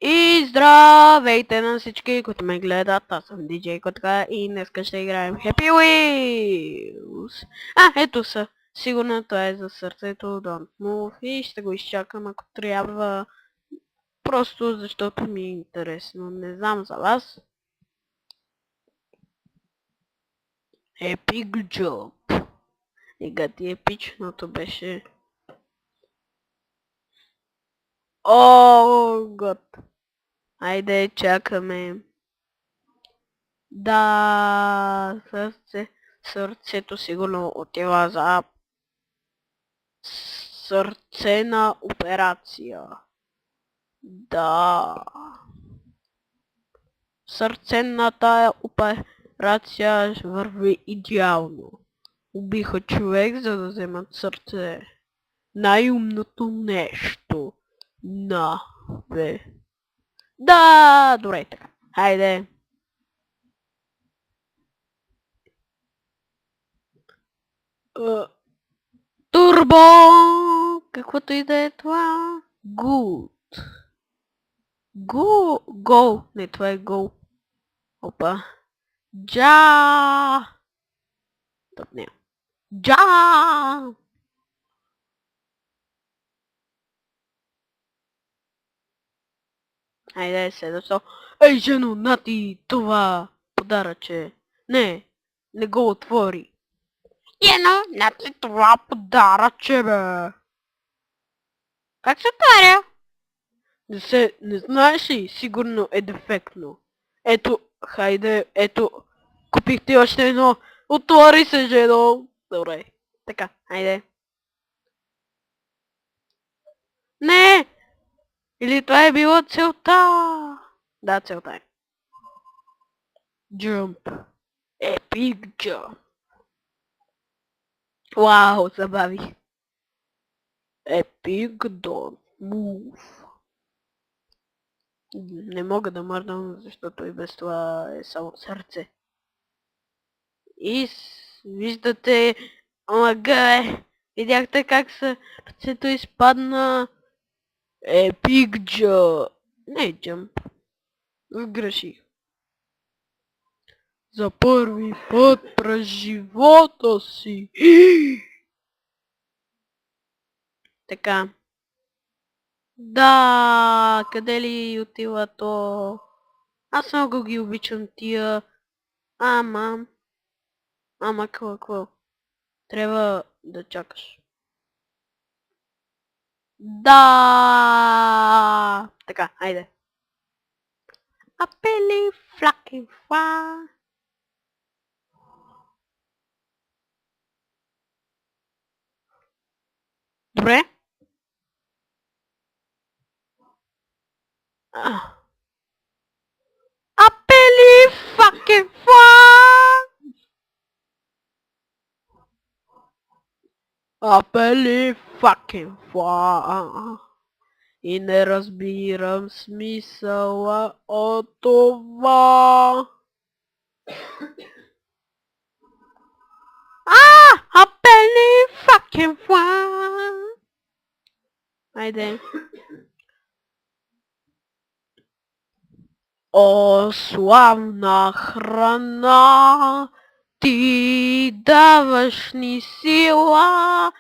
И здравейте на всички, които ме гледат. Аз съм DJ Котка и днеска ще играем Happy Wheels. Ето са. Сигурно това е за сърцето Don't Move и ще го изчакам ако трябва. Просто защото ми е интересно. Не знам за вас. Epic Job. Ига ти епичното беше. О, гот. Айде, чакаме. Да, сърцето сигурно отива за сърцена операция. Да. Сърцената операция върви идеално. Убиха човек, за да вземат сърце. Най-умното нещо. Да, добре така. Хайде. Турбо! Каквото и да е това. Good. Гол. Не, това е гол. Опа. Джа! Топ не. Джа! Айде, седо. Ей, жено, нати това подаръче. Не го отвори. Ено, нати това подаръче, бе. Как се отваря? Не знаеш ли? Сигурно е дефектно. Ето, хайде, ето. Купих ти още едно. Отвори се, жено. Добре. Така, хайде. Не! Или това е било целта? Да, целта е. Jump. Epic jump. Вау, забавих. Epic don't move. Не мога да мърдам, защото и без това е само сърце. И виждате, омага, видяхте как сърцето изпадна. Epic jump. Не jump. Сгреших. За първи път през живота си. Така. Да, къде ли отива то? Аз много ги обичам тия. Ама какво? Трябва да чакаш. Да. Така, айде. Апели, флаки, фа. Добре. Апели, факи, фа. Апели, факи, фа. И не разбирам смисъла от това. Апели, факи, фа. Айде. О, славна храна, ти даваш ни сила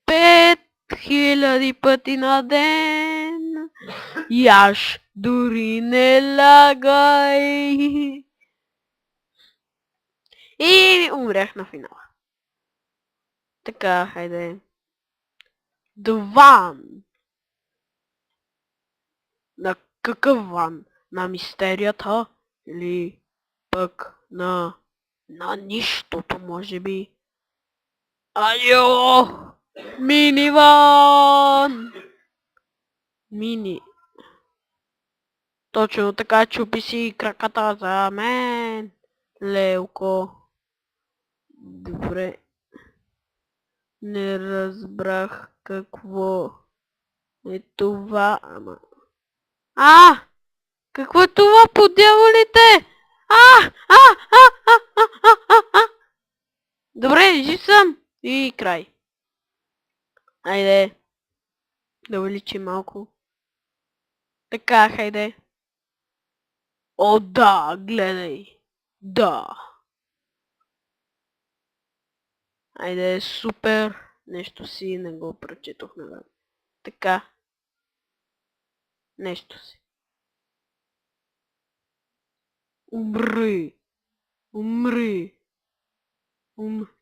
5000 пъти на ден. Яш, дори не лягай. И умрях на финала. Така, хайде. Ван. На какъв ван? На мистерията или пък на нищото, може би. Айо! Миниван! Мини. Точно така, чупи си краката за мен. Лелко. Добре. Не разбрах какво е това, ама... Какво е това по дяволите? Добре, жив съм. И край. Айде. Да увеличи малко. Така, хайде. О, да, гледай. Да. Айде, супер. Нещо си, не го прочетох на така. Нещо си. Умри. Умри.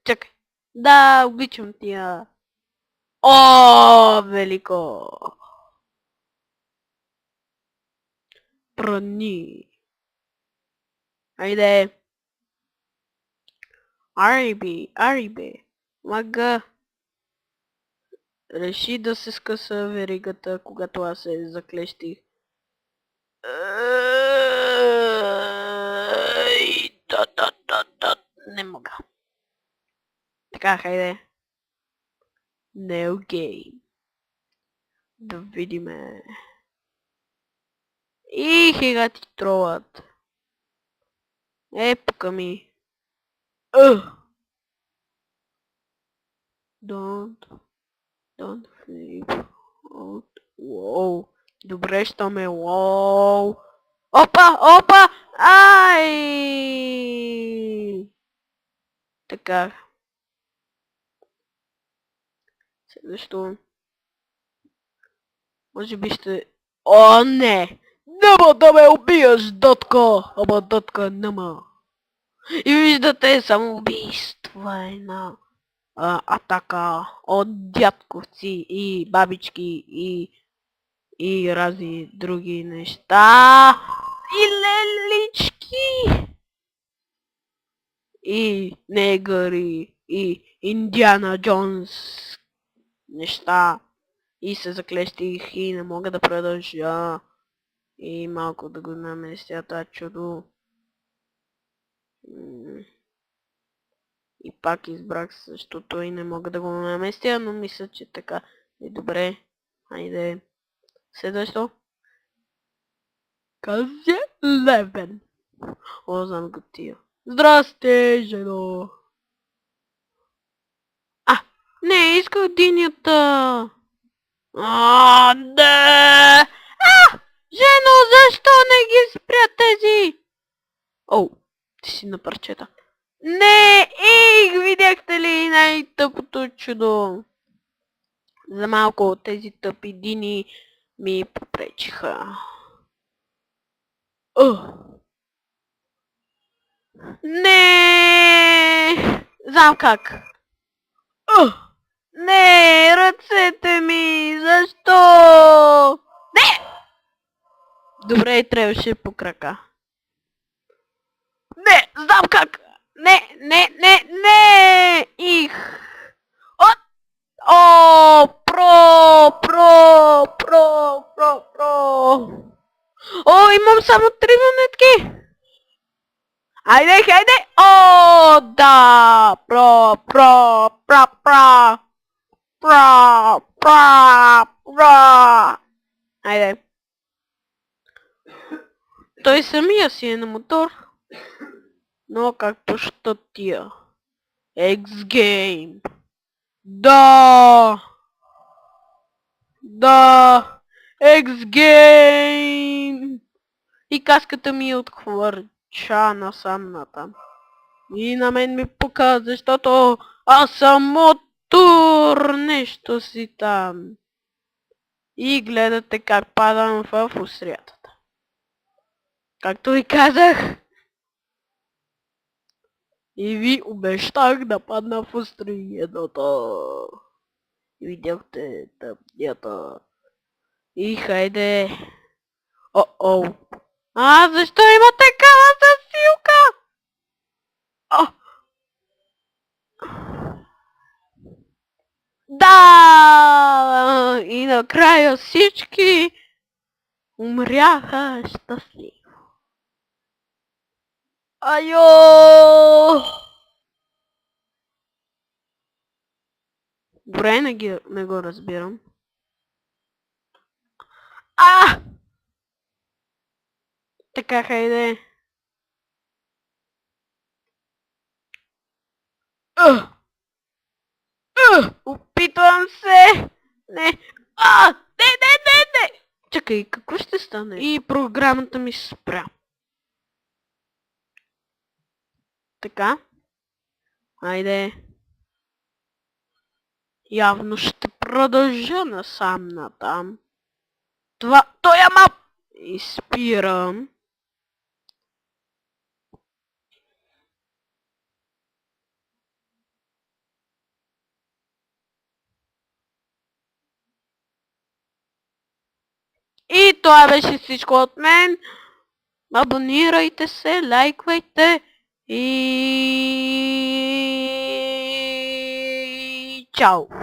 Чакай. Да, обичам тия. О, велико. Прани. Айде. Ариби, Ариби. Мага. Реши да се скъса веригата, когато аз се заклещих. Не мога. Така, хайде. Neo Game. Да видиме. И хега ти тролът. Пука ми. Don't flip out. Wow. Добре, що ме wow. Опа, опа! Ай! Така. Следващо. Може би ще... О, не! Няма да ме убиеш, Дотко! Ама Дотка няма. И виждате самоубийство е на атака от дядковци и бабички и разни други неща. И лелички! И негъри, и Индиана Джонс неща. И се заклещих и не мога да продължа. И малко да го наместя това чудо. И пак избрах същото и не мога да го наместя, но мисля, че така е добре. Хайде. Следващо. Казя Левен. О, знам го тия. Здрасти, жено. Не, исках динята. Да! Жено, защо не ги спря тези? О, ти си на парчета. Не, видяхте ли най-тъпото чудо? За малко от тези тъпи дини ми попречиха. Не! Знам как. Не, ръцете ми, защо? Не! Добре, трябваше по крака. Не, знам как! Не! От! О, про! О, имам само 3 монетки! Хайде! О, да! Хайде. Той самия си е на мотор. Но както щат тия. X-Game. Да! X-Game! И каската ми отхвърча насам натам. И на мен ми пука, защото аз съм мотор, нещо си там. И гледате как падам в усрятата. Както ви казах. И ви обещах да падна в устриедата. И видяхте тъпнята. И хайде. О-о. Защо има такава засилка? Да! И накрая всички умряха щастливо. Айо! Добре, не го разбирам. Така, хайде. Опитвам се! Не! Не! Чакай, какво ще стане? И програмата ми спря. Така. Айде. Явно ще продължа насам натам. Той мап! И спирам. И това беше всичко от мен. Абонирайте се, лайквайте и чао!